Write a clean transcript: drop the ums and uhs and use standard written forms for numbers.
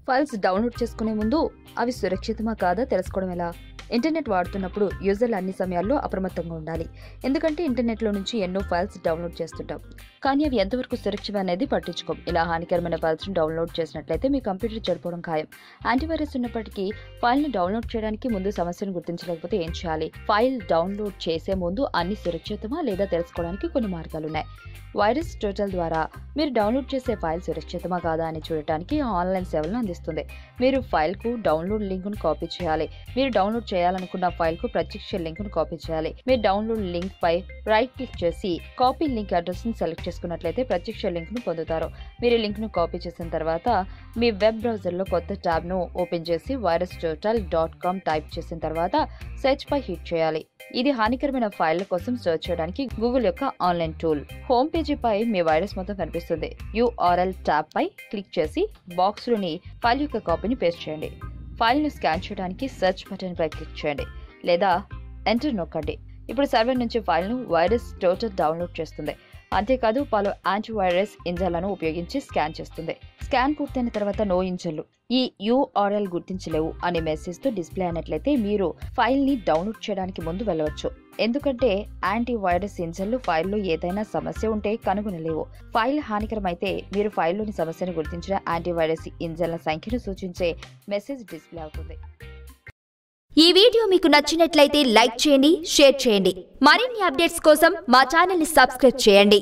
Files download చేసుకునే ముందు అవి సురక్షితమా కాదా తెలుసుకోవడం ఎలా? ఇంటర్నెట్ వాడుతున్నప్పుడు యూజర్లు అన్ని సమయాల్లో అప్రమత్తంగా ఉండాలి. ఎందుకంటే ఇంటర్నెట్లో నుంచి ఎన్నో ఫైల్స్ డౌన్లోడ్ చేస్తుంటాం, కానీ అవి ఎంతవరకు సురక్షితం అనేది పట్టించుకోం. ఇలా హానికరమైన ఫైల్స్ డౌన్లోడ్ చేసినట్లయితే మీ కంప్యూటర్ చెడిపోవడం ఖాయం. యాంటీవైరస్ ఉన్నప్పటికీ ఫైల్ని డౌన్లోడ్ చేయడానికి ముందు సమస్యను గుర్తించలేకపోతే ఏం చేయాలి? ఫైల్ డౌన్లోడ్ చేసే ముందు అన్ని సురక్షితమా లేదా తెలుసుకోవడానికి కొన్ని మార్గాలున్నాయి. వైరస్ టోటల్ ద్వారా మీరు డౌన్లోడ్ చేసే ఫైల్ సురక్షితమా కాదా అని చూడటానికి ఆన్లైన్ సేవలను అందిస్తుంది. మీరు ఫైల్కు డౌన్లోడ్ లింక్ను కాపీ చేయాలి. మీరు డౌన్లోడ్ చేయాలనుకున్న ఫైల్కు ప్రత్యక్ష లింక్ను కాపీ చేయాలి. మీరు డౌన్లోడ్ లింక్ పై రైట్ క్లిక్ చేసి కాపీ లింక్ అడ్రస్ను సెలెక్ట్ చేసుకున్నట్లయితే ప్రత్యక్ష లింక్ను పొందుతారు. మీరు లింక్ను కాపీ చేసిన తర్వాత మీ వెబ్ బ్రౌజర్లో కొత్త ట్యాబ్ను ఓపెన్ చేసి virustotal.com టైప్ చేసిన తర్వాత సెర్చ్ పై హిట్ చేయాలి. ఇది హానికరమైన ఫైళ్ల కోసం సెర్చ్ చేయడానికి గూగుల్ యొక్క ఆన్లైన్ టూల్. హోమ్ పేజీపై మీ వైరస్ మొత్తం కనిపిస్తుంది. URL ట్యాబ్ పై క్లిక్ చేసి బాక్స్లోని ఫైల్ యొక్క కాపీని పేస్ట్ చేయండి. ఫైల్ను స్కాన్ చేయడానికి సెర్చ్ బటన్ పై క్లిక్ చేయండి లేదా ఎంటర్ నొక్కండి. ఇప్పుడు సర్వర్ నుంచి ఫైల్ను వైరస్ టోటల్ డౌన్లోడ్ చేస్తుంది. అంతేకాదు పలు యాంటీవైరస్ ఇంజన్లను ఉపయోగించి స్కాన్ చేస్తుంది. స్కాన్ పూర్తయిన తర్వాత నో ఇంజన్లు ఈ URL గుర్తించలేవు అనే మెసేజ్తో డిస్ప్లే అయినట్లయితే మీరు ఫైల్ని డౌన్లోడ్ చేయడానికి ముందు వెళ్ళవచ్చు. ఎందుకంటే యాంటీవైరస్ ఇంజన్లు ఫైల్లో ఏదైనా సమస్య ఉంటే కనుగొనలేవు. ఫైల్ హానికరమైతే మీరు ఫైల్లోని సమస్యను గుర్తించిన యాంటీవైరస్ ఇంజన్ల సంఖ్యను సూచించే మెసేజ్ డిస్ప్లే అవుతుంది. ఈ వీడియో మీకు నచ్చినట్లయితే లైక్ చేయండి, షేర్ చేయండి. మరిన్ని అప్డేట్స్ కోసం మా ఛానల్ ని సబ్స్క్రైబ్ చేయండి.